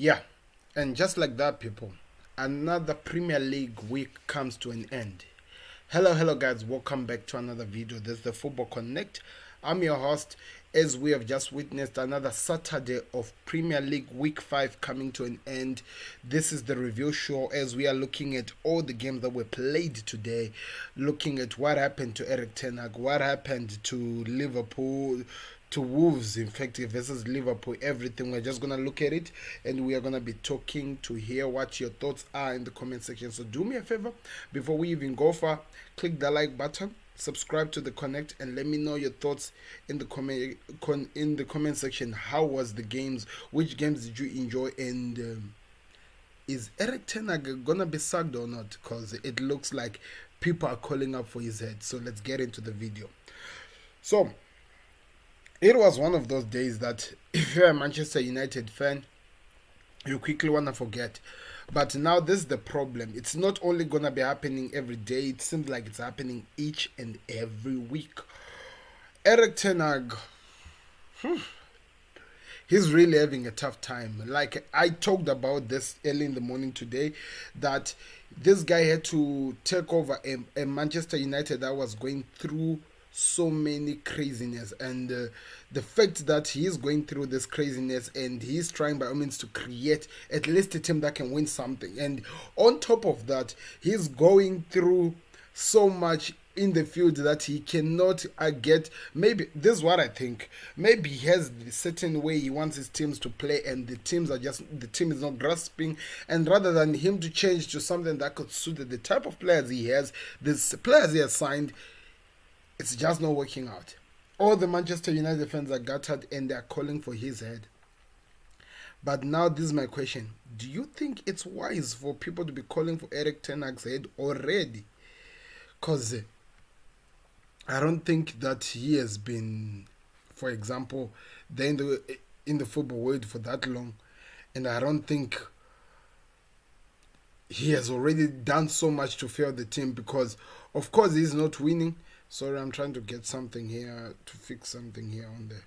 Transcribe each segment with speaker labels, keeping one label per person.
Speaker 1: Yeah, and just like that, people, another Premier League week comes to an end. Hello, guys. Welcome back to another video. This is the Football Connect. I'm your host. As we have just witnessed another Saturday of Premier League Week 5 coming to an end. This is the review show as we are looking at all the games that were played today, looking at what happened to Eric Tenhag, what happened to Liverpool, to Wolves, in fact, versus Liverpool, everything. We're just going to look at it and we are going to be talking to hear what your thoughts are in the comment section. So do me a favor, before we even go far, click the like button, subscribe to the Connect, and let me know your thoughts in the comment section. How was the games? Which games did you enjoy? And is Eric Tenhag gonna be sacked or not? Because it looks like people are calling up for his head. So let's get into the video. So it was one of those days that if you're a Manchester United fan, you quickly want to forget. But now this is the problem. It's not only going to be happening every day. It seems like it's happening each and every week. Eric Tenhag, he's really having a tough time. Like I talked about this early in the morning today, that this guy had to take over a Manchester United that was going through so many craziness, and the fact that he is going through this craziness and he's trying by all means to create at least a team that can win something, and on top of that he's going through so much in the field that he cannot get. Maybe this is what I think. Maybe he has a certain way he wants his teams to play, and the team is not grasping. And rather than him to change to something that could suit the type of players he has, the players he has signed, it's just not working out. All the Manchester United fans are gutted and they're calling for his head. But now this is my question. Do you think it's wise for people to be calling for Eric Tenhag's head already? Because I don't think that he has been, for example, there in the football world for that long. And I don't think he has already done so much to fail the team, because of course he's not winning. Sorry, I'm trying to get something here, to fix something here on there.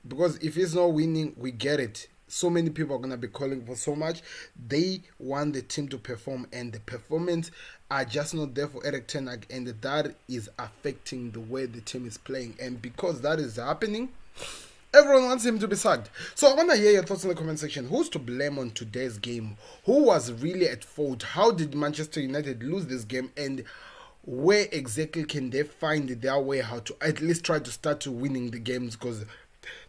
Speaker 1: Because if he's not winning, we get it. So many people are going to be calling for so much. They want the team to perform, and the performance are just not there for Eric Tenhag, and that is affecting the way the team is playing. And because that is happening, everyone wants him to be sacked. So I want to hear your thoughts in the comment section. Who's to blame on today's game? Who was really at fault? How did Manchester United lose this game? And where exactly can they find their way how to at least try to start to winning the games? Because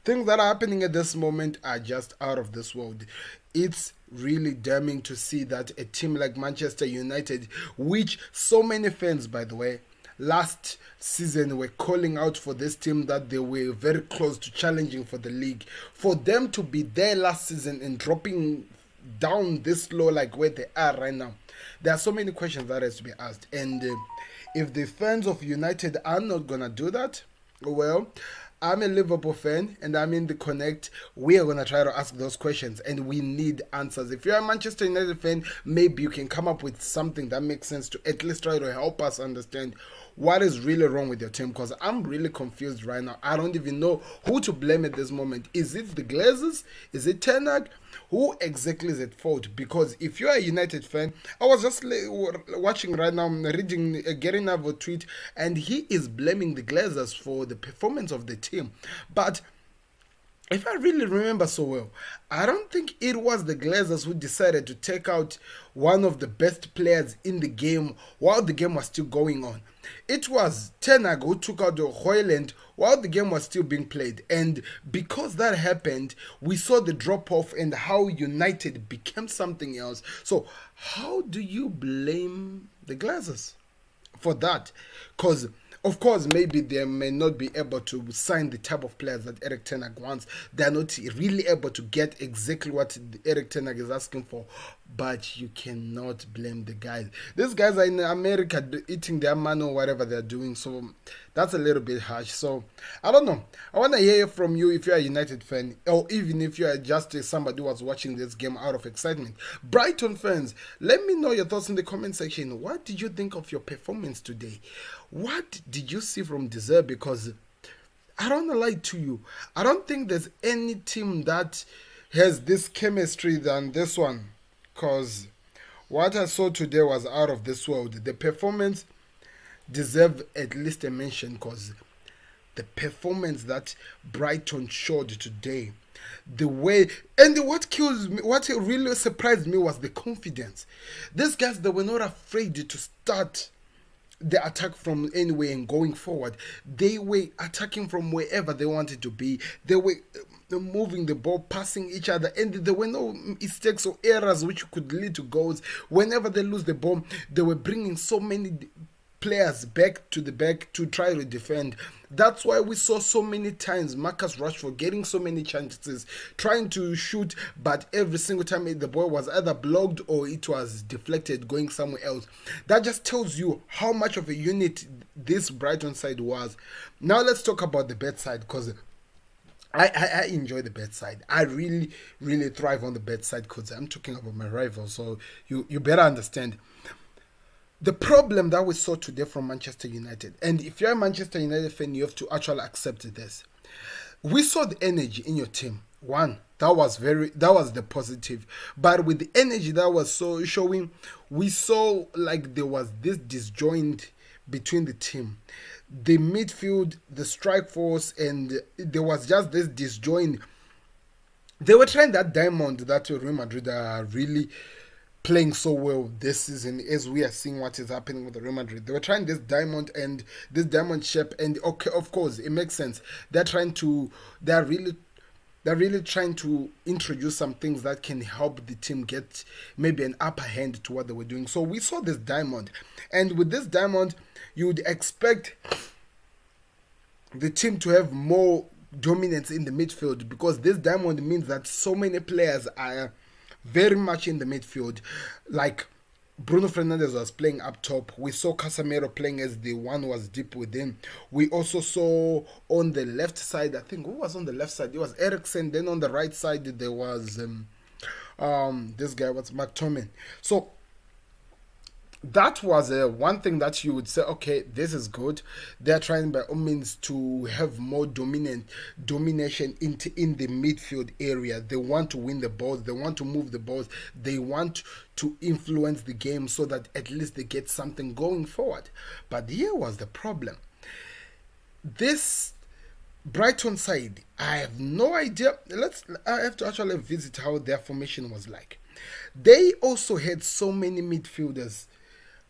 Speaker 1: things that are happening at this moment are just out of this world. It's really damning to see that a team like Manchester United, which so many fans, by the way, last season were calling out for this team, that they were very close to challenging for the league, for them to be there last season and dropping down this low like where they are right now, there are so many questions that has to be asked. And if the fans of United are not gonna do that, well, I'm a Liverpool fan and I'm in the Connect. We are gonna try to ask those questions, and we need answers. If you're a Manchester United fan, maybe you can come up with something that makes sense to at least try to help us understand what is really wrong with your team, because I'm really confused right now. I don't even know who to blame at this moment. Is it the Glazers? Is it Tenhag? Who exactly is at fault? Because if you're a United fan, I was just watching right now, reading Gary Neville tweet, and he is blaming the Glazers for the performance of the team. But if I really remember so well, I don't think it was the Glazers who decided to take out one of the best players in the game while the game was still going on. It was Tenhag who took out the Hoyland while the game was still being played. And because that happened, we saw the drop-off and how United became something else. So how do you blame the Glazers for that? Because of course, maybe they may not be able to sign the type of players that Eric Tenhag wants. They're not really able to get exactly what Eric Tenhag is asking for. But you cannot blame the guys. These guys are in America eating their money or whatever they're doing. So that's a little bit harsh. So I don't know. I want to hear from you if you're a United fan, or even if you're just somebody who was watching this game out of excitement. Brighton fans, let me know your thoughts in the comment section. What did you think of your performance today? What did you see from De Zerbi? Because I don't lie to you, I don't think there's any team that has this chemistry than this one. Because what I saw today was out of this world. The performance deserve at least a mention because the performance that Brighton showed today, the way, and what kills me, what really surprised me was the confidence. These guys, they were not afraid to start the attack from anywhere and going forward. They were attacking from wherever they wanted to be. They were moving the ball, passing each other, and there were no mistakes or errors which could lead to goals. Whenever they lose the ball, they were bringing so many players back to the back to try to defend. That's why we saw so many times Marcus Rashford getting so many chances, trying to shoot, but every single time the ball was either blocked or it was deflected going somewhere else. That just tells you how much of a unit this Brighton side was. Now let's talk about the bad side, because I enjoy the bad side. I really, really thrive on the bad side because I'm talking about my rival. So you better understand. The problem that we saw today from Manchester United, and if you're a Manchester United fan, you have to actually accept this. We saw the energy in your team. That was the positive. But with the energy that was so showing, we saw like there was this disjoint between the team. The midfield, the strike force, and there was just this disjoint. They were trying that diamond that Real Madrid are really playing so well this season, as we are seeing what is happening with the Real Madrid. They were trying this diamond and this diamond shape, and okay, of course, it makes sense. They're really trying to introduce some things that can help the team get maybe an upper hand to what they were doing. So we saw this diamond, and with this diamond, you would expect the team to have more dominance in the midfield, because this diamond means that so many players are very much in the midfield. Like Bruno Fernandes was playing up top. We saw Casemiro playing as the one who was deep within. We also saw on the left side, I think, who was on the left side? It was Eriksen. Then on the right side, there was this guy, what's McTominay. So that was one thing that you would say, okay, this is good. They're trying by all means to have more domination in the midfield area. They want to win the balls. They want to move the balls. They want to influence the game so that at least they get something going forward. But here was the problem. This Brighton side, I have no idea. I have to actually visit how their formation was like. They also had so many midfielders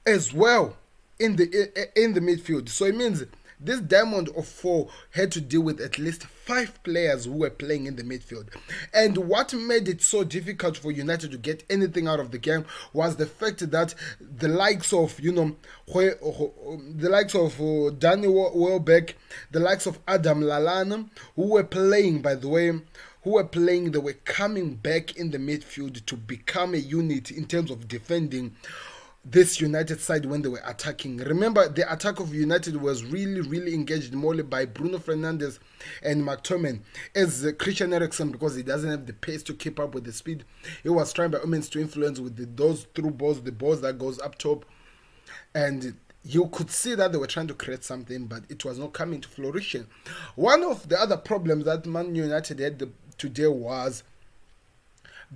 Speaker 1: as well in the midfield. So it means this diamond of four had to deal with at least 5 players who were playing in the midfield. And what made it so difficult for United to get anything out of the game was the fact that the likes of Danny Welbeck, the likes of Adam Lallana, who were playing, by the way, they were coming back in the midfield to become a unit in terms of defending this United side when they were attacking. Remember, the attack of United was really, really engaged more by Bruno Fernandes and McTominay, as Christian Eriksen, because he doesn't have the pace to keep up with the speed. He was trying by all means to influence with those through balls, the balls that goes up top, and you could see that they were trying to create something, but it was not coming to fruition. One of the other problems that Man United had today was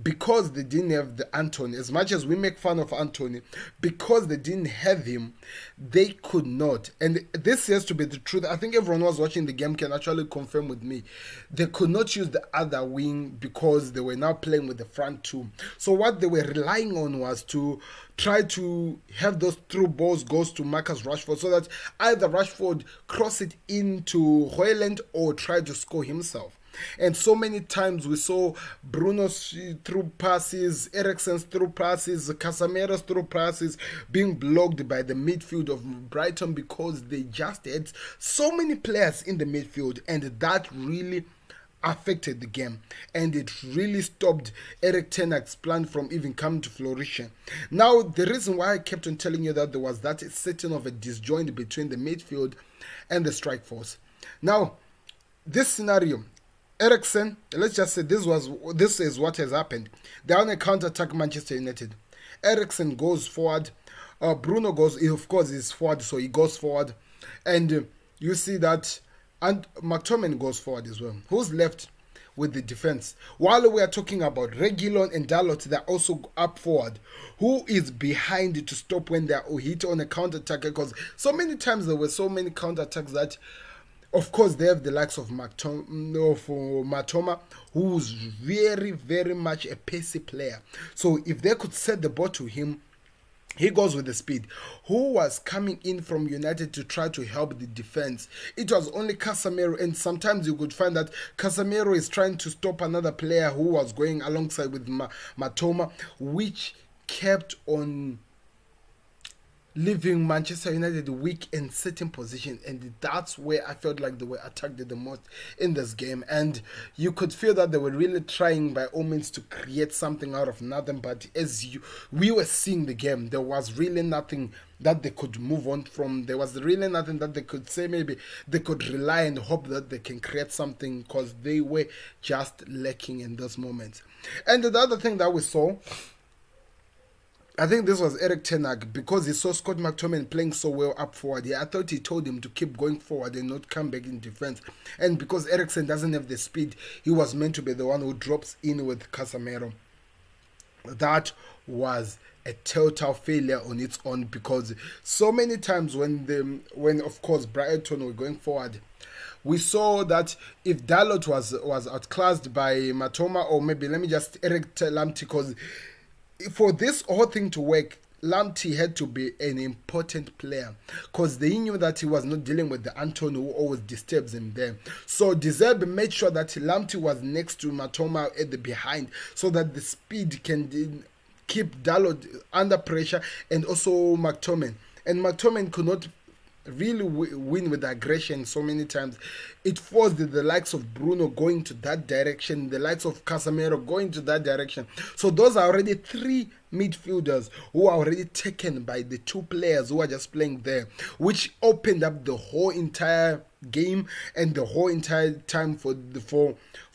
Speaker 1: because they didn't have the Anthony. As much as we make fun of Anthony, because they didn't have him, they could not. And this has to be the truth. I think everyone who was watching the game can actually confirm with me. They could not use the other wing because they were now playing with the front two. So what they were relying on was to try to have those through balls goes to Marcus Rashford, so that either Rashford cross it into Højlund or try to score himself. And so many times we saw Bruno's through passes, Eriksen's through passes, Casemiro's through passes being blocked by the midfield of Brighton because they just had so many players in the midfield, and that really affected the game, and it really stopped Erik Tenhag's plan from even coming to fruition. Now, the reason why I kept on telling you that there was that setting of a disjoint between the midfield and the strike force. Now, this scenario, Eriksen, let's just say this is what has happened. They're on a counter-attack Manchester United. Eriksen goes forward. Bruno goes, of course, he's forward, so he goes forward. And you see that, and McTominay goes forward as well. Who's left? with the defense. While we are talking about Reguilon and Dalot, they're also up forward. Who is behind to stop when they're hit on a counter attack? Because so many times there were so many counter attacks that, of course, they have the likes of Matoma, who's very, very much a pacey player. So if they could set the ball to him, he goes with the speed. Who was coming in from United to try to help the defense? It was only Casemiro, and sometimes you could find that Casemiro is trying to stop another player who was going alongside with Matoma, which kept on leaving Manchester United weak in certain position, and that's where I felt like they were attacked the most in this game. And you could feel that they were really trying by all means to create something out of nothing, but we were seeing the game, there was really nothing that they could move on from. There was really nothing that they could say maybe they could rely and hope that they can create something, because they were just lacking in those moments. And the other thing that we saw, I think this was Eric Tenhag, because he saw Scott McTominay playing so well up forward. I thought he told him to keep going forward and not come back in defense. And because Eriksen doesn't have the speed, he was meant to be the one who drops in with Casemiro. That was a total failure on its own, because so many times when of course Brighton were going forward, we saw that if Dalot was outclassed by Matoma, or maybe let me just Eric Lamptey, because for this whole thing to work, Lamptey had to be an important player, because they knew that he was not dealing with the Anton who always disturbs him there. So De Zerbi made sure that Lamptey was next to Matoma at the behind, so that the speed can keep Dalot under pressure, and also McTominay. And McTominay could not really win with aggression so many times. It forced the likes of Bruno going to that direction, the likes of Casemiro going to that direction. So those are already three midfielders who are already taken by the two players who are just playing there, which opened up the whole entire game and the whole entire time for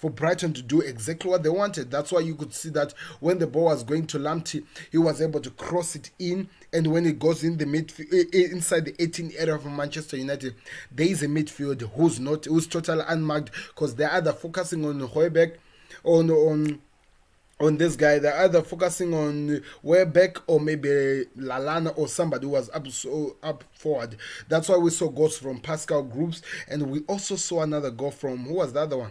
Speaker 1: Brighton to do exactly what they wanted. That's why you could see that when the ball was going to Lamptey, he was able to cross it in, and when it goes in the midfield inside the 18 area of Manchester United, there is a midfield who's totally unmarked, because they're either focusing on Højbjerg, on this guy, they're either focusing on Welbeck or maybe Lallana or somebody who was up forward. That's why we saw goals from Pascal Groupes, and we also saw another goal from, who was the other one?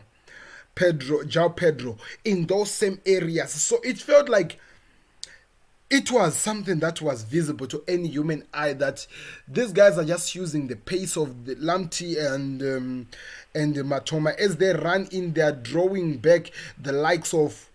Speaker 1: João Pedro, in those same areas. So it felt like it was something that was visible to any human eye, that these guys are just using the pace of the Lamptey and Matoma as they run in. They're drawing back the likes of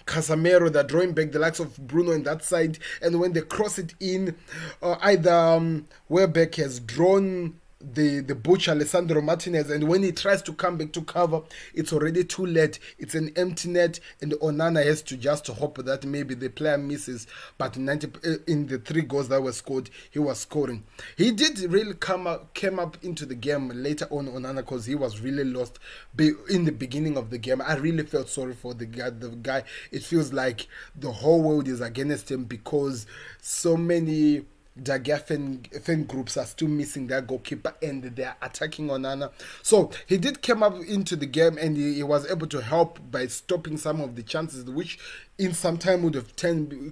Speaker 1: Casemiro, they're drawing back the likes of Bruno on that side, and when they cross it in, either Welbeck has drawn the butcher Alessandro Martinez, and when he tries to come back to cover, it's already too late. It's an empty net, and Onana has to just hope that maybe the player misses. But in the 3 goals that were scored, he was scoring. He did really came up into the game later on, Onana, because he was really lost in the beginning of the game. I really felt sorry for the guy. It feels like the whole world is against him, because so many Jaguar fan groups are still missing their goalkeeper, and they are attacking Onana. So he did come up into the game, and he was able to help by stopping some of the chances, which in some time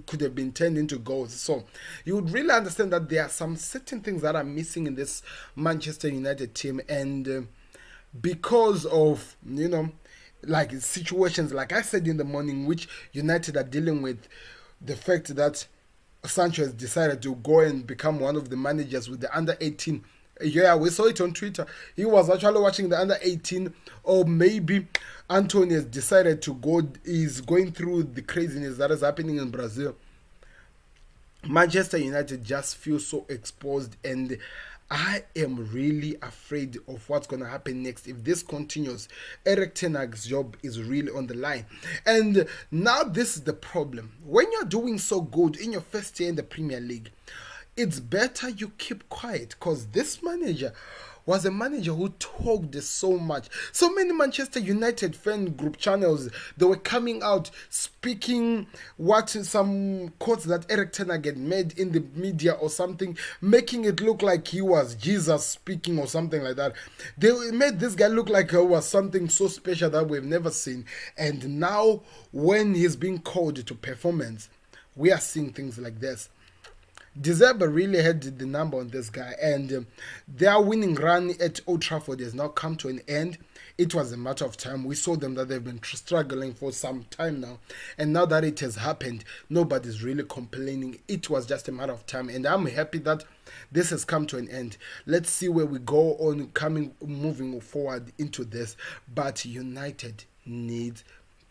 Speaker 1: could have been turned into goals. So you would really understand that there are some certain things that are missing in this Manchester United team, and because of like situations like I said in the morning, which United are dealing with, the fact that Sancho has decided to go and become one of the managers with the under 18. Yeah, we saw it on Twitter. He was actually watching the under 18, or maybe Antonio has decided to go, is going through the craziness that is happening in Brazil. Manchester United just feel so exposed, and I am really afraid of what's going to happen next. If this continues, Eric Tenhag's job is really on the line. And now this is the problem. When you're doing so good in your first year in the Premier League, it's better you keep quiet, because this manager, was a manager who talked so much. So many Manchester United fan group channels, they were coming out speaking what some quotes that Eric Tenhag had made in the media or something, making it look like he was Jesus speaking or something like that. They made this guy look like he was something so special that we've never seen. And now, when he's being called to performance, we are seeing things like this. Deserber really had the number on this guy, and their winning run at Old Trafford has now come to an end. It was a matter of time. We saw them that they've been struggling for some time now, and now that it has happened, nobody's really complaining. It was just a matter of time, and I'm happy that this has come to an end. Let's see where we go on moving forward into this. But United needs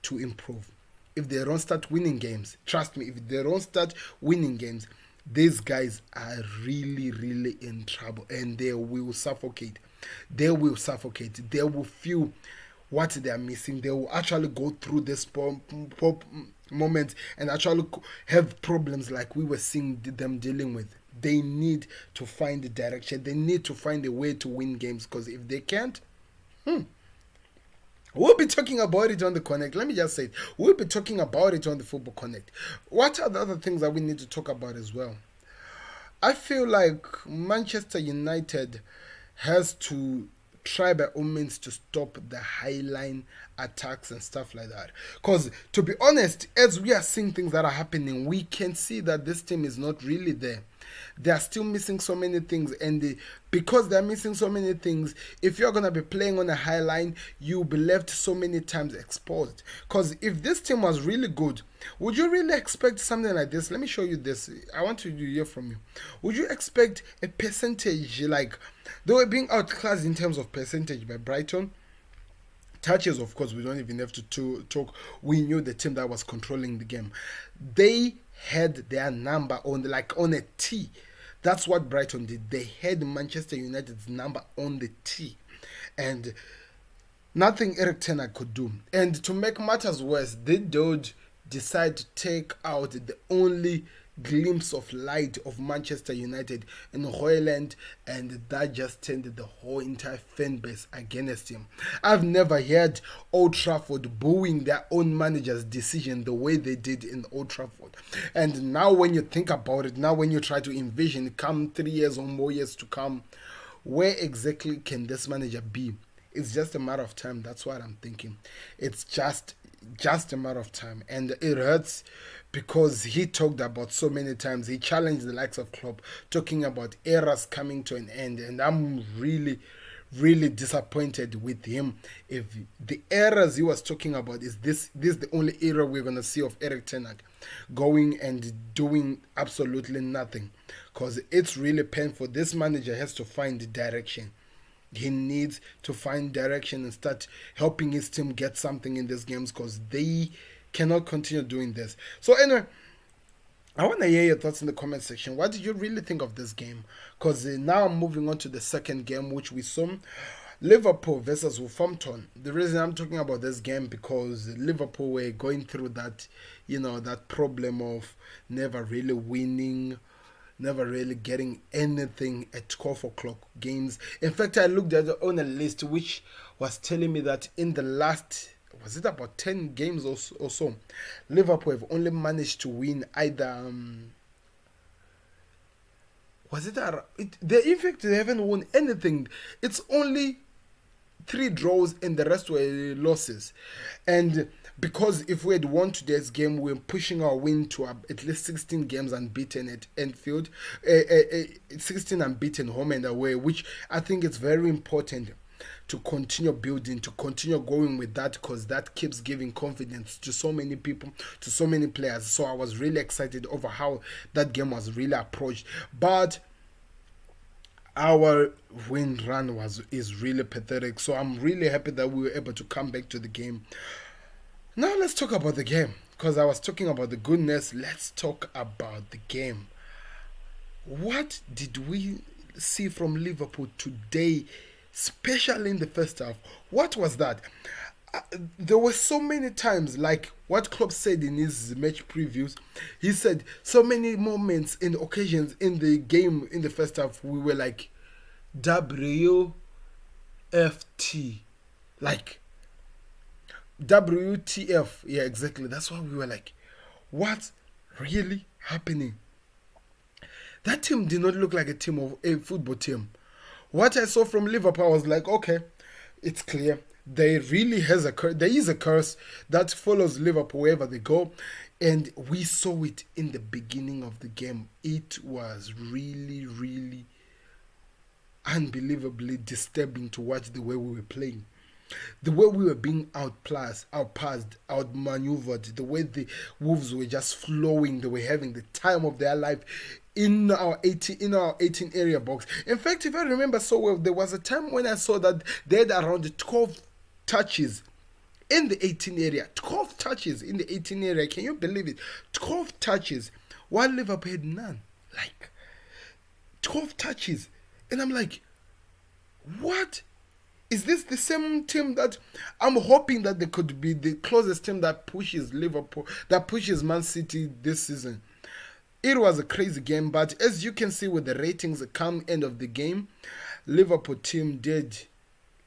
Speaker 1: to improve. If they don't start winning games, trust me, if they don't start winning games, these guys are really, really in trouble, and they will suffocate. They will suffocate. They will feel what they are missing. They will actually go through this moment and actually have problems like we were seeing them dealing with. They need to find the direction. They need to find a way to win games, because if they can't, we'll be talking about it on the Connect. Let me just say it. We'll be talking about it on the Football Connect. What are the other things that we need to talk about as well? I feel like Manchester United has to try by all means to stop the highline attacks and stuff like that. Because, to be honest, as we are seeing things that are happening, we can see that this team is not really there. They are still missing so many things, and because they're missing so many things, if you're going to be playing on a high line, you'll be left so many times exposed. Because if this team was really good, would you really expect something like this? Let me show you this. I want to hear from you. Would you expect a percentage, like they were being outclassed in terms of percentage by Brighton? Touches, of course, we don't even have to talk. We knew the team that was controlling the game. They had their number on a T. That's what Brighton did. They had Manchester United's number on the T, and nothing Eric Tenhag could do. And to make matters worse, they did decide to take out the only glimpse of light of Manchester United in Royland, and that just turned the whole entire fan base against him. I've never heard Old Trafford booing their own manager's decision the way they did in Old Trafford. And now when you think about it, now when you try to envision come 3 years or more years to come, where exactly can this manager be? It's just a matter of time. That's what I'm thinking. It's just a matter of time, and it hurts because he talked about so many times. He challenged the likes of Klopp, talking about eras coming to an end, and I'm really, really disappointed with him. If the eras he was talking about is this the only era we're gonna see of Eric Tenhag going and doing absolutely nothing, because it's really painful. This manager has to find the direction. He needs to find direction and start helping his team get something in these games, because they cannot continue doing this. So anyway, I want to hear your thoughts in the comment section. What did you really think of this game? Because now I'm moving on to the second game, which we saw. Liverpool versus Wolverhampton. The reason I'm talking about this game, because Liverpool were going through that, that problem of never really winning, never really getting anything at 12 o'clock games. In fact, I looked at on a list which was telling me that in the last, was it about 10 games or so, Liverpool have only managed to win either, in fact, they haven't won anything. It's only 3 draws and the rest were losses. And because if we had won today's game, we're pushing our win to at least 16 games unbeaten at Anfield, 16 unbeaten home and away, which I think is very important to continue building, to continue going with that, because that keeps giving confidence to so many people, to so many players. So I was really excited over how that game was really approached. But our win run is really pathetic. So I'm really happy that we were able to come back to the game. Now let's talk about the game, because I was talking about the goodness. Let's talk about the game. What did we see from Liverpool today, especially in the first half? What was that? There were so many times, like what Klopp said in his match previews. He said so many moments and occasions in the game in the first half, we were like, W, FT. Like, WTF. Yeah, exactly. That's why we were like, what's really happening? That team did not look like a football team. What I saw from Liverpool, I was like, okay, it's clear. There is a curse that follows Liverpool wherever they go, and we saw it in the beginning of the game. It was really, really unbelievably disturbing to watch the way we were playing. The way we were being outpassed, outmaneuvered, the way the Wolves were just flowing, they were having the time of their life in our 18 area box. In fact, if I remember so well, there was a time when I saw that they had around 12 touches in the 18 area. 12 touches in the 18 area. Can you believe it? 12 touches, while Liverpool had none. Like, 12 touches. And I'm like, what? Is this the same team that I'm hoping that they could be the closest team that pushes Liverpool, that pushes Man City this season? It was a crazy game, but as you can see with the ratings come end of the game, Liverpool team did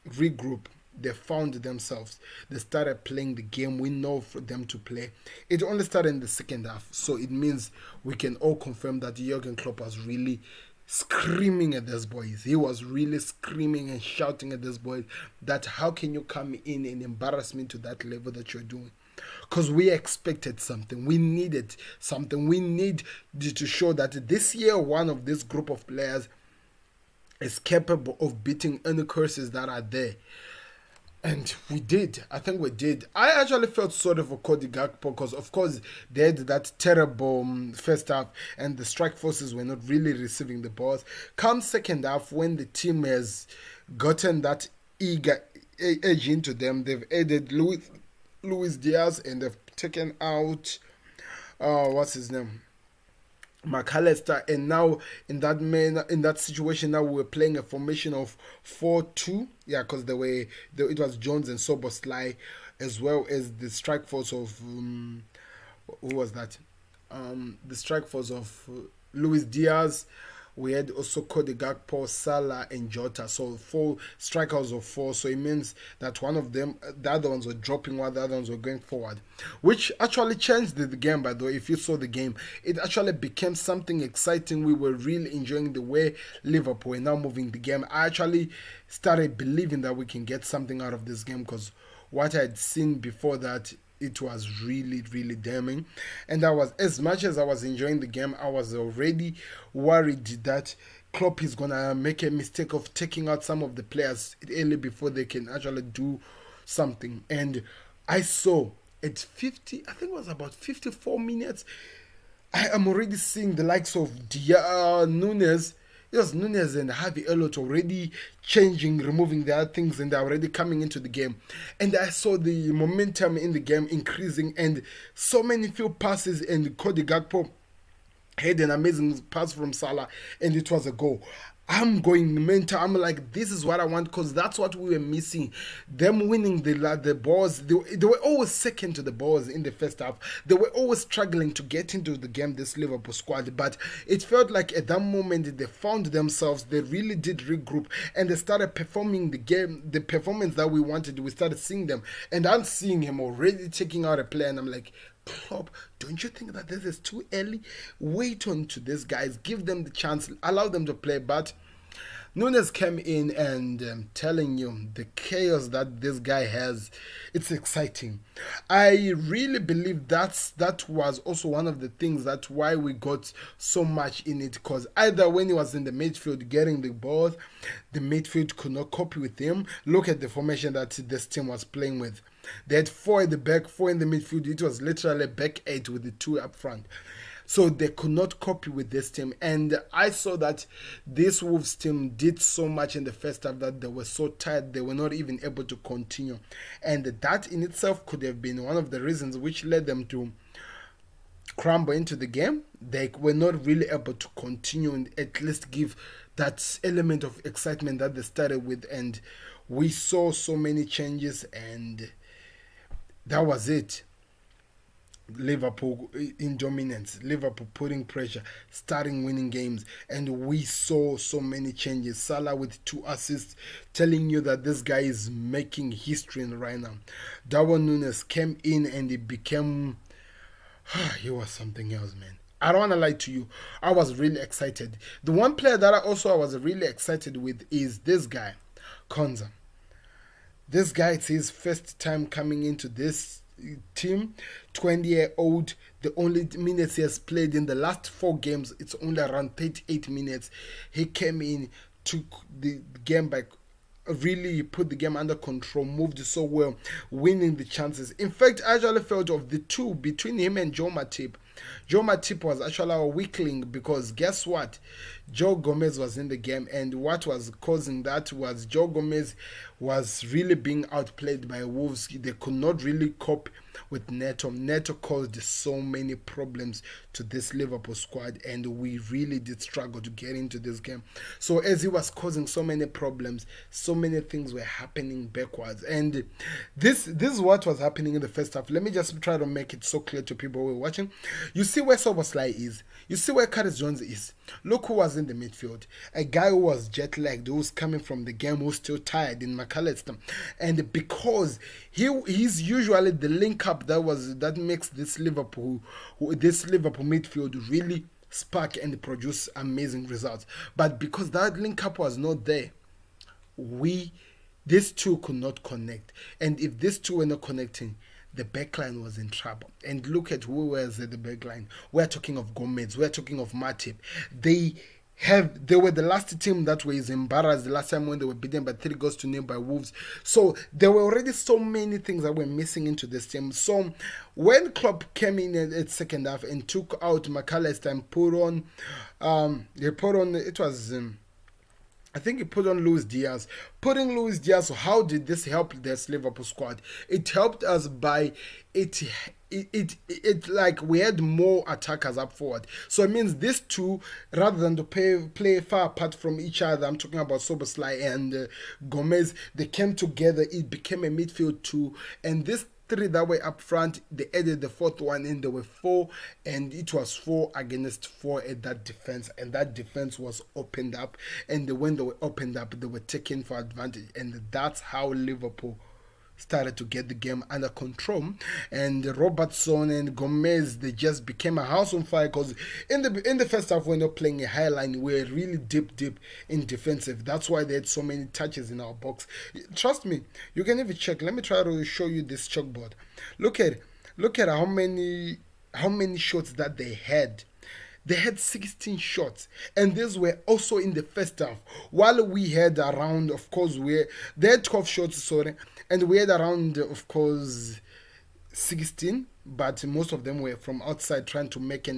Speaker 1: regroup. They found themselves. They started playing the game we know for them to play. It only started in the second half, so it means we can all confirm that Jurgen Klopp was really screaming at these boys. He was really screaming and shouting at these boys that how can you come in and embarrass me to that level that you're doing? Because we expected something. We needed something. We need to show that this year one of this group of players is capable of beating any curses that are there. And we did. I think we did. I actually felt sorry for Cody Gakpo because, of course, they had that terrible first half and the strike forces were not really receiving the balls. Come second half, when the team has gotten that edge into them, they've added Luis Diaz and they've taken out, what's his name? McAllister, and now in that situation now we're playing a formation of 4-2, yeah, because it was Jones and Soboslai, as well as the strike force of who was that? The strike force of Luis Diaz. We had also Cody Gakpo, Salah, and Jota. So 4 strikers of 4. So it means that one of them, the other ones were dropping while the other ones were going forward. Which actually changed the game, by the way. If you saw the game, it actually became something exciting. We were really enjoying the way Liverpool were now moving the game. I actually started believing that we can get something out of this game because what I had seen before that, it was really, really damning. And as much as I was enjoying the game, I was already worried that Klopp is gonna make a mistake of taking out some of the players early before they can actually do something. And I saw at 50, I think it was about 54 minutes, I am already seeing the likes of Nunes. It was Nunes and Harvey Elliott already changing, removing their things, and they're already coming into the game. And I saw the momentum in the game increasing, and so many few passes, and Cody Gakpo had an amazing pass from Salah, and it was a goal. I'm going mental. I'm like, this is what I want because that's what we were missing. Them winning the balls. They were always second to the balls in the first half. They were always struggling to get into the game, this Liverpool squad. But it felt like at that moment they found themselves. They really did regroup and they started performing the game, the performance that we wanted. We started seeing them. And I'm seeing him already taking out a player. And I'm like, Klopp, don't you think that this is too early? Wait on to these guys, give them the chance, allow them to play. But Nunes came in and telling you the chaos that this guy has, it's exciting. I really believe that was also one of the things that why we got so much in it, because either when he was in the midfield getting the ball, the midfield could not copy with him. Look at the formation that this team was playing with. They had 4 at the back, 4 in the midfield. It was literally back 8 with the 2 up front. So they could not copy with this team. And I saw that this Wolves team did so much in the first half that they were so tired they were not even able to continue. And that in itself could have been one of the reasons which led them to crumble into the game. They were not really able to continue and at least give that element of excitement that they started with. And we saw so many changes, and that was it. Liverpool in dominance, Liverpool putting pressure, starting winning games, and we saw so many changes. Salah with 2 assists, telling you that this guy is making history right now. Darwin Nunes came in and he became he was something else, man. I don't want to lie to you. I was really excited. The one player that I was really excited with is this guy, Konza. This guy, it's his first time coming into this team. 20-year-old. The only minutes he has played in the last 4 games, it's only around 38 minutes. He came in, took the game back, really put the game under control, moved so well, winning the chances. In fact, I actually felt of the two between him and Joe Matip. Joe Matip was actually our weakling because guess what? Joe Gomez was in the game, and what was causing that was Joe Gomez was really being outplayed by Wolves. They could not really cope with Neto. Neto caused so many problems to this Liverpool squad, and we really did struggle to get into this game. So as he was causing so many problems, so many things were happening backwards, and this is what was happening in the first half. Let me just try to make it so clear to people who are watching. You see where Soboslai is. You see where Curtis Jones is. Look who was in the midfield. A guy who was jet lagged, who was coming from the game, who's still tired in McAllister. And because he's usually the link up that makes this Liverpool midfield really spark and produce amazing results. But because that link up was not there, we these two could not connect. And if these two were not connecting, the backline was in trouble. And look at who was at the backline. We're talking of Gomez. We're talking of Matip. They were the last team that was embarrassed the last time when they were beaten by 3 goals to 0 by Wolves. So there were already so many things that were missing into this team. So when Klopp came in at second half and took out McAllister and I think he put on Luis Diaz. Putting Luis Diaz, how did this help this Liverpool squad? It helped us by it like we had more attackers up forward. So it means these two, rather than to play far apart from each other, I'm talking about Soboslai and Gomez, they came together. It became a midfield two, and this three that were up front, they added the fourth one in. There were 4, and it was 4 against 4 at that defense, and that defense was opened up. And when they were opened up, they were taken for advantage, and that's how Liverpool started to get the game under control. And Robertson and Gomez, they just became a house on fire because in the first half we're not playing a high line, we're really deep in defensive. That's why they had so many touches in our box. Trust me, you can even check. Let me try to show you this chalkboard. Look at how many shots that they had. They had 16 shots, and these were also in the first half. While we had around, of course, they had 12 shots, sorry, and we had around, of course, 16, but most of them were from outside trying to make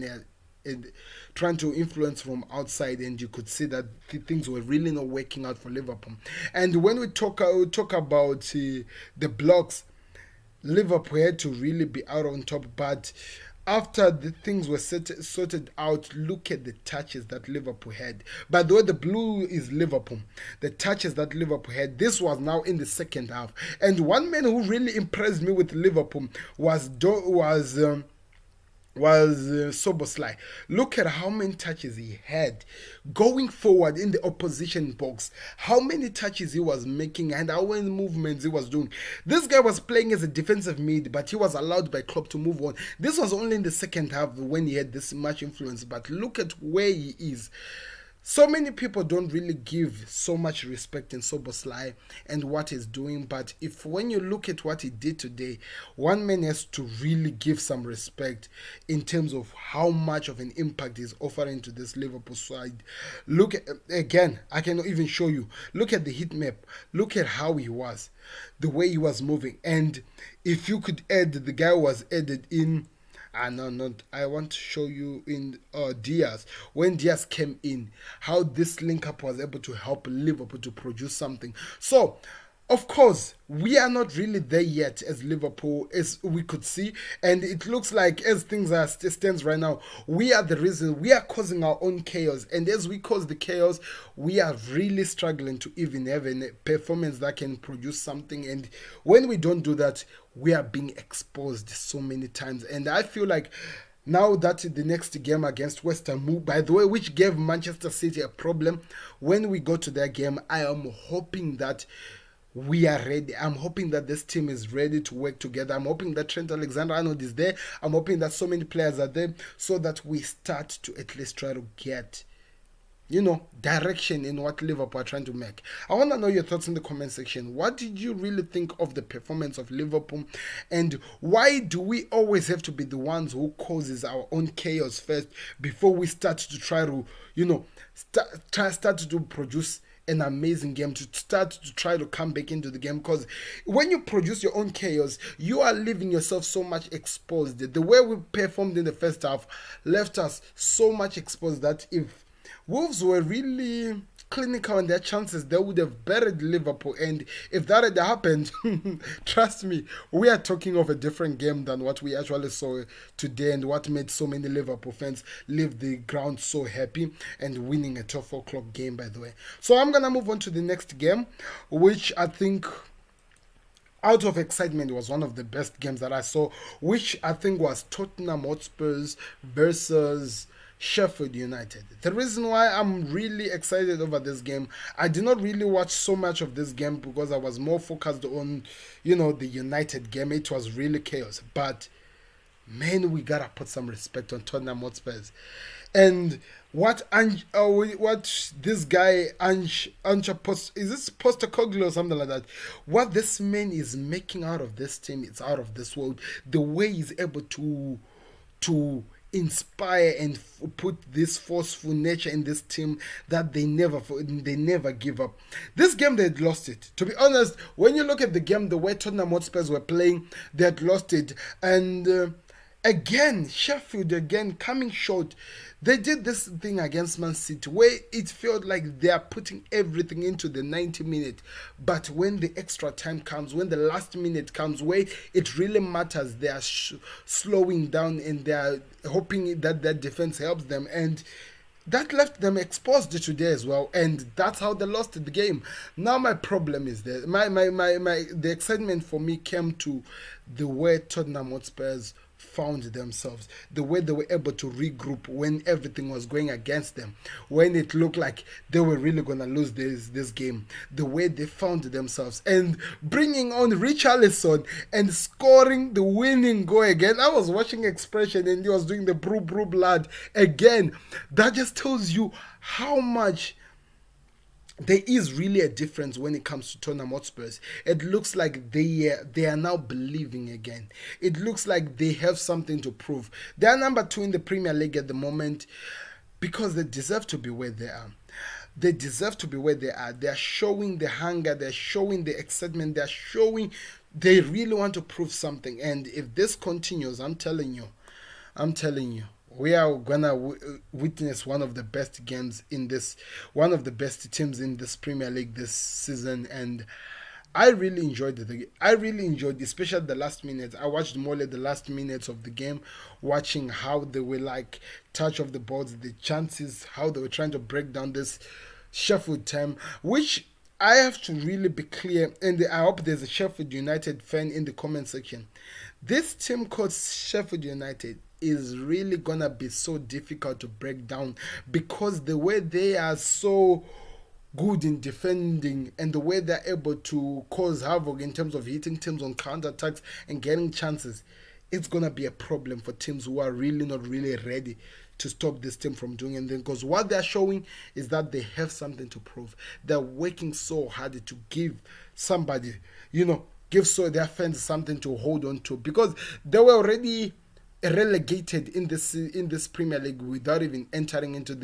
Speaker 1: trying to influence from outside, and you could see that things were really not working out for Liverpool. And when we talk about the blocks, Liverpool had to really be out on top, but after the things were sorted out, look at the touches that Liverpool had. By the way, the blue is Liverpool. The touches that Liverpool had, this was now in the second half. And one man who really impressed me with Liverpool was Soboslai. Look at how many touches he had going forward in the opposition box, how many touches he was making and how many movements he was doing. This guy was playing as a defensive mid, but he was allowed by Klopp to move on. This was only in the second half when he had this much influence, but look at where he is. So many people don't really give so much respect in Soboslai and what he's doing, but when you look at what he did today, one man has to really give some respect in terms of how much of an impact he's offering to this Liverpool side. Look at, again, I cannot even show you. Look at the heat map. Look at how he was, the way he was moving, and if you could add the guy who was added in. I want to show you in Diaz. When Diaz came in, how this link up was able to help Liverpool to produce something. So, Of course, we are not really there yet as Liverpool, as we could see, and it looks like as things are stands right now, we are the reason. We are causing our own chaos, and as we cause the chaos, we are really struggling to even have a performance that can produce something. And when we don't do that, we are being exposed so many times. And I feel like now that the next game against West Ham, by the way, which gave Manchester City a problem, when we go to that game, I am hoping that we are ready. I'm hoping that this team is ready to work together. I'm hoping that Trent Alexander-Arnold is there. I'm hoping that so many players are there so that we start to at least try to get, direction in what Liverpool are trying to make. I want to know your thoughts in the comment section. What did you really think of the performance of Liverpool, and why do we always have to be the ones who causes our own chaos first before we start to try to, start to produce an amazing game, to start to try to come back into the game? Because when you produce your own chaos, you are leaving yourself so much exposed. The way we performed in the first half left us so much exposed that if Wolves were really clinical in their chances, they would have buried Liverpool. And if that had happened, trust me, we are talking of a different game than what we actually saw today, and what made so many Liverpool fans leave the ground so happy and winning a 12 o'clock game, by the way. So I'm going to move on to the next game, which I think, out of excitement, was one of the best games that I saw, which I think was Tottenham Hotspurs versus Sheffield United. The reason why I'm really excited over this game, I did not really watch so much of this game because I was more focused on, the United game. It was really chaos. But man, we gotta put some respect on Tottenham Hotspurs. And what this guy is this Postecoglou or something like that? What this man is making out of this team, it's out of this world. The way he's able to inspire and put this forceful nature in this team, that they never give up. This game, they had lost it. To be honest, when you look at the game, the way Tottenham Hotspurs were playing, they had lost it. And again, Sheffield coming short. They did this thing against Man City where it felt like they are putting everything into the 90 minutes. But when the extra time comes, when the last minute comes, where it really matters, they are slowing down, and they are hoping that their defense helps them. And that left them exposed today as well, and that's how they lost the game. Now my problem is that the excitement for me came to the way Tottenham Hotspurs found themselves, the way they were able to regroup when everything was going against them, when it looked like they were really gonna lose this game, the way they found themselves, and bringing on Richarlison and scoring the winning goal again. I was watching Expression and he was doing the brew blood again. That just tells you how much there is really a difference when it comes to Tottenham Hotspurs. It looks like they are now believing again. It looks like they have something to prove. They are number 2 in the Premier League at the moment because they deserve to be where they are. They deserve to be where they are. They are showing the hunger. They're showing the excitement. They're showing they really want to prove something. And if this continues, I'm telling you, we are gonna witness one of the best games in this, one of the best teams in this Premier League this season. And I really enjoyed it. I really enjoyed, especially the last minutes. I watched more like the last minutes of the game, watching how they were like touch of the balls, the chances, how they were trying to break down this Sheffield team, which I have to really be clear, and I hope there's a Sheffield United fan in the comment section. This team called Sheffield United is really gonna be so difficult to break down because the way they are so good in defending and the way they're able to cause havoc in terms of hitting teams on counterattacks and getting chances, it's gonna be a problem for teams who are really not really ready to stop this team from doing anything, because what they're showing is that they have something to prove. They're working so hard to give somebody, give so their fans something to hold on to, because they were already relegated in this Premier League without even entering into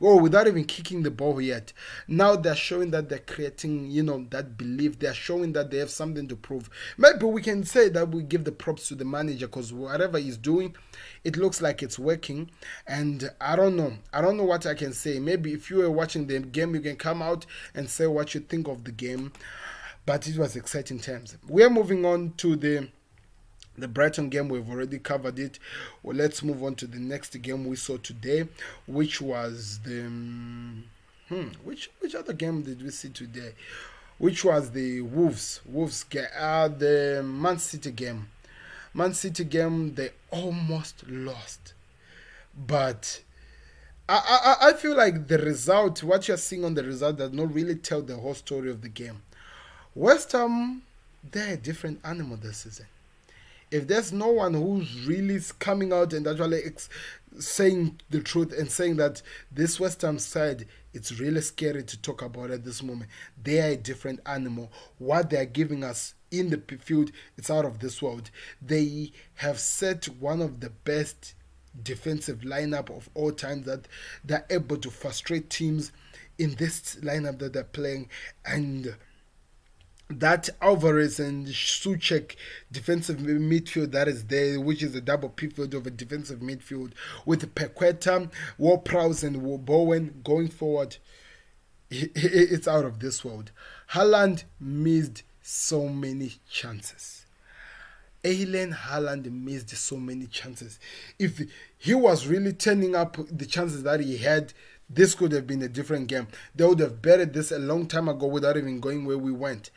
Speaker 1: without even kicking the ball yet. Now they're showing that they're creating, that belief. They're showing that they have something to prove. Maybe we can say that we give the props to the manager, because whatever he's doing, it looks like it's working. And I don't know what I can say. Maybe if you were watching the game, you can come out and say what you think of the game. but it was exciting times. We are moving on to the Brighton game. We've already covered it. Well, let's move on to the next game we saw today, which was the which other game did we see today? Which was the Wolves game, the Man City game. Man City game, they almost lost, but I feel like the result, what you're seeing on the result, does not really tell the whole story of the game. West Ham, they're a different animal this season. If there's no one who's really coming out and actually saying the truth and saying that this West Ham side, it's really scary to talk about at this moment. They are a different animal. What they are giving us in the field, it's out of this world. They have set one of the best defensive lineup of all time that they're able to frustrate teams in this lineup that they're playing. And that Alvarez and Suchek defensive midfield that is there, which is a double pivot of a defensive midfield with Pequeta, Ward-Prowse and Bowen going forward, it's out of this world. Haaland missed so many chances. Erling Haaland missed so many chances. If he was really turning up the chances that he had, this could have been a different game. They would have betted this a long time ago without even going where we went.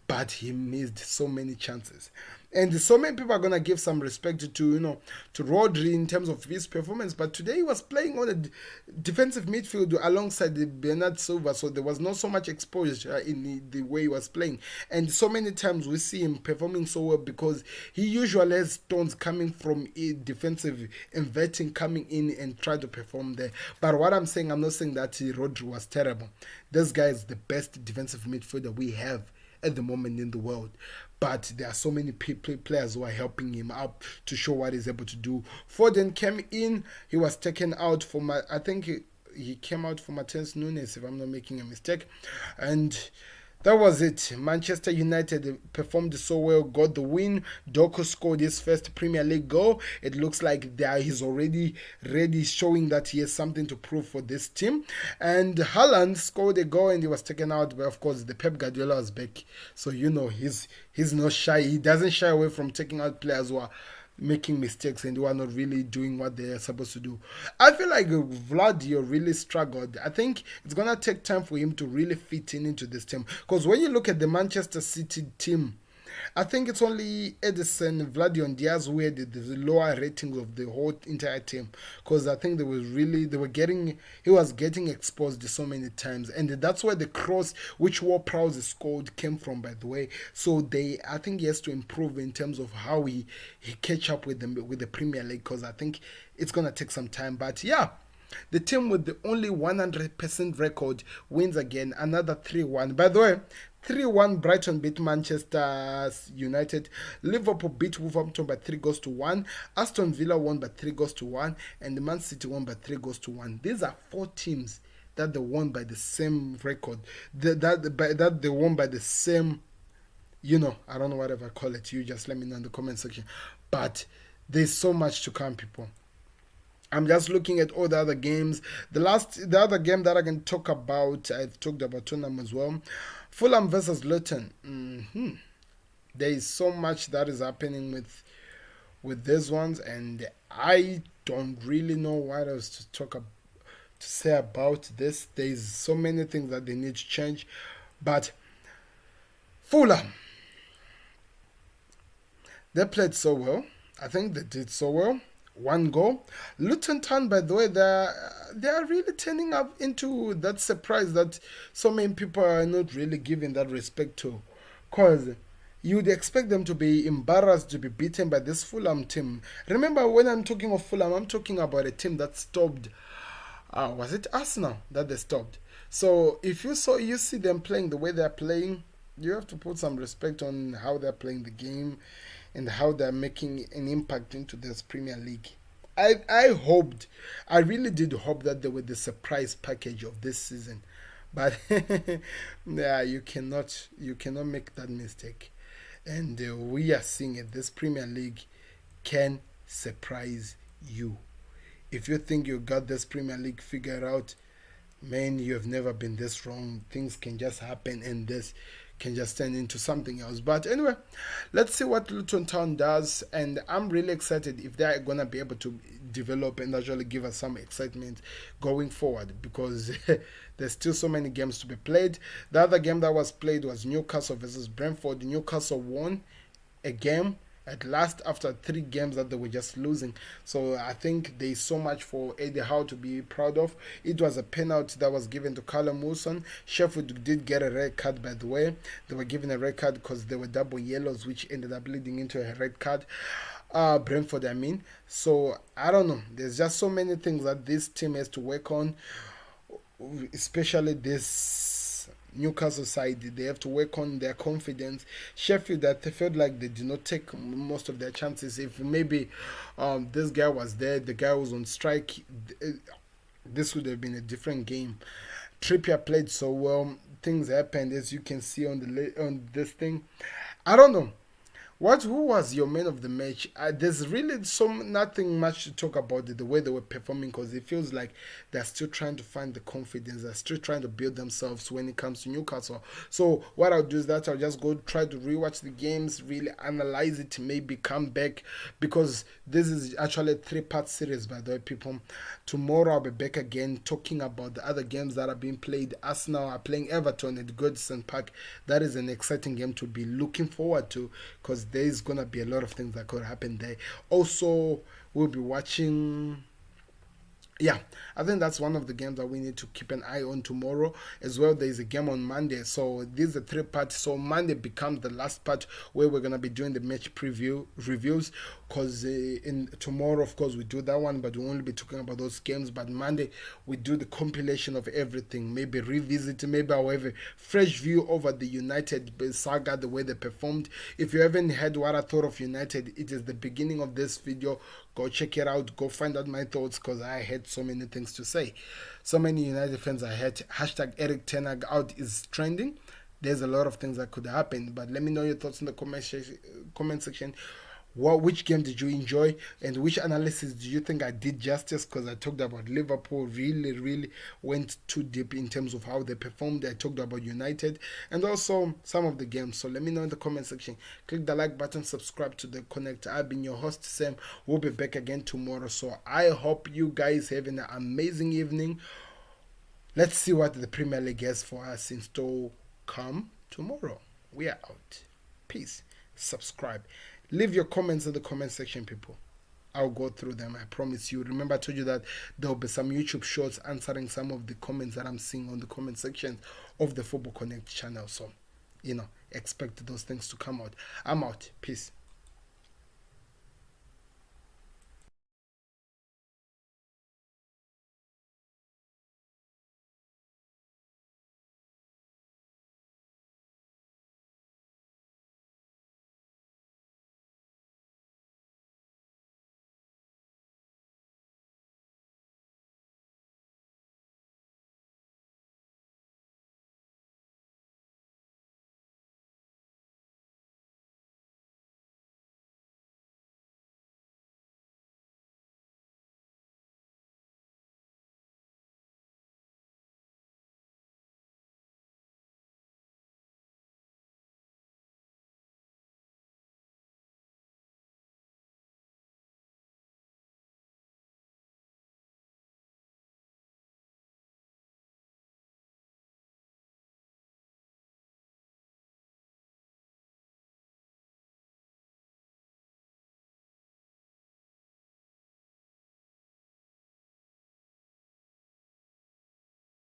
Speaker 1: But he missed so many chances. And so many people are going to give some respect to Rodri in terms of his performance. But today he was playing on a defensive midfield alongside the Bernard Silva. So there was not so much exposure in the way he was playing. And so many times we see him performing so well because he usually has stones coming from a defensive, inverting, coming in and try to perform there. But what I'm saying, I'm not saying that Rodri was terrible. This guy is the best defensive midfielder we have at the moment in the world. But there are so many players who are helping him out to show what he's able to do. Foden came in. He was taken out for I think he came out for Matheus Nunes, if I'm not making a mistake. And that was it. Manchester United performed so well, got the win. Doku scored his first Premier League goal. It looks like he's already ready, showing that he has something to prove for this team. And Haaland scored a goal and he was taken out. But of course, the Pep Guardiola was back. So, he's not shy. He doesn't shy away from taking out players who are making mistakes and who are not really doing what they're supposed to do. I feel like Vladio really struggled. I think it's going to take time for him to really fit into this team. Because when you look at the Manchester City team, I think it's only Edison, Vladio and Diaz who had the lower ratings of the whole entire team. Because I think he was getting exposed so many times. And that's where the cross, which Ward-Prowse scored, came from, by the way. So I think he has to improve in terms of how he catch up with the Premier League. Because I think it's going to take some time. But yeah, the team with the only 100% record wins again, another 3-1. By the way, 3-1, Brighton beat Manchester United. Liverpool beat Wolverhampton by 3-1. Aston Villa won by 3-1. And Man City won by 3-1. These are 4 teams that they won by the same record. That they won by the same, I don't know whatever I call it. You just let me know in the comment section. But there's so much to come, people. I'm just looking at all the other games. The other game that I can talk about, I've talked about Tottenham as well. Fulham versus Luton. There is so much that is happening with these ones, and I don't really know what else to say about this. There's so many things that they need to change, but Fulham, they played so well. I think they did so well. 1 goal. Luton Town, by the way, they are really turning up into that surprise that so many people are not really giving that respect to. Because you'd expect them to be embarrassed to be beaten by this Fulham team. Remember, when I'm talking of Fulham, I'm talking about a team that stopped. Was it Arsenal that they stopped? So if you see them playing the way they're playing, you have to put some respect on how they're playing the game and how they're making an impact into this Premier League. I really did hope that they were the surprise package of this season. But yeah, you cannot make that mistake. And we are seeing it. This Premier League can surprise you. If you think you got this Premier League figured out, man, you have never been this wrong. Things can just happen and this can just turn into something else. But anyway, let's see what Luton Town does, and I'm really excited if they're gonna be able to develop and actually give us some excitement going forward, because there's still so many games to be played. The other game that was played was Newcastle versus Brentford. Newcastle won a game at last after 3 games that they were just losing. So I think there's so much for Eddie Howe to be proud of. It was a penalty that was given to Callum Wilson. Sheffield did get a red card, by the way. They were given a red card because there were double yellows, which ended up leading into a red card. Brentford, I mean. So I don't know. There's just so many things that this team has to work on, especially this Newcastle side. They have to work on their confidence. Sheffield, that they felt like they did not take most of their chances. If maybe this guy was there, the guy was on strike, this would have been a different game. Trippier played so well. Things happened, as you can see on on this thing. I don't know. Who was your man of the match? There's really nothing much to talk about the way they were performing, because it feels like they're still trying to find the confidence. They're still trying to build themselves when it comes to Newcastle. So what I'll do is that I'll just go try to rewatch the games, really analyze it, maybe come back, because this is actually a 3-part series, by the way, people. Tomorrow I'll be back again talking about the other games that are being played. Arsenal are playing Everton at Goodison Park. That is an exciting game to be looking forward to, because there's gonna be a lot of things that could happen there. Also, we'll be watching. Yeah, I think that's one of the games that we need to keep an eye on tomorrow as well. There is a game on Monday, so this is a 3-part. So Monday becomes the last part where we're gonna be doing the match preview reviews. Because in tomorrow, of course, we do that one, but we'll only be talking about those games. But Monday, we do the compilation of everything. Maybe revisit, maybe I'll have a fresh view over the United saga, the way they performed. If you haven't heard what I thought of United, it is the beginning of this video. Go check it out. Go find out my thoughts, because I had so many things to say. So many United fans I had. Hashtag Eric Tenhag out is trending. There's a lot of things that could happen. But let me know your thoughts in the comment section. Which game did you enjoy, and which analysis do you think I did justice? Because I talked about Liverpool, really went too deep in terms of how they performed. I talked about United and also some of the games. So let me know in the comment section. Click the like button, subscribe to the Connect. I've been your host, Sam. We'll be back again tomorrow. So I hope you guys have an amazing evening. Let's see what the Premier League has for us in store come tomorrow. We are out. Peace. Subscribe. Leave your comments in the comment section, people. I'll go through them, I promise you. Remember, I told you that there will be some YouTube shorts answering some of the comments that I'm seeing on the comment section of the Football Connect channel. So, expect those things to come out. I'm out. Peace.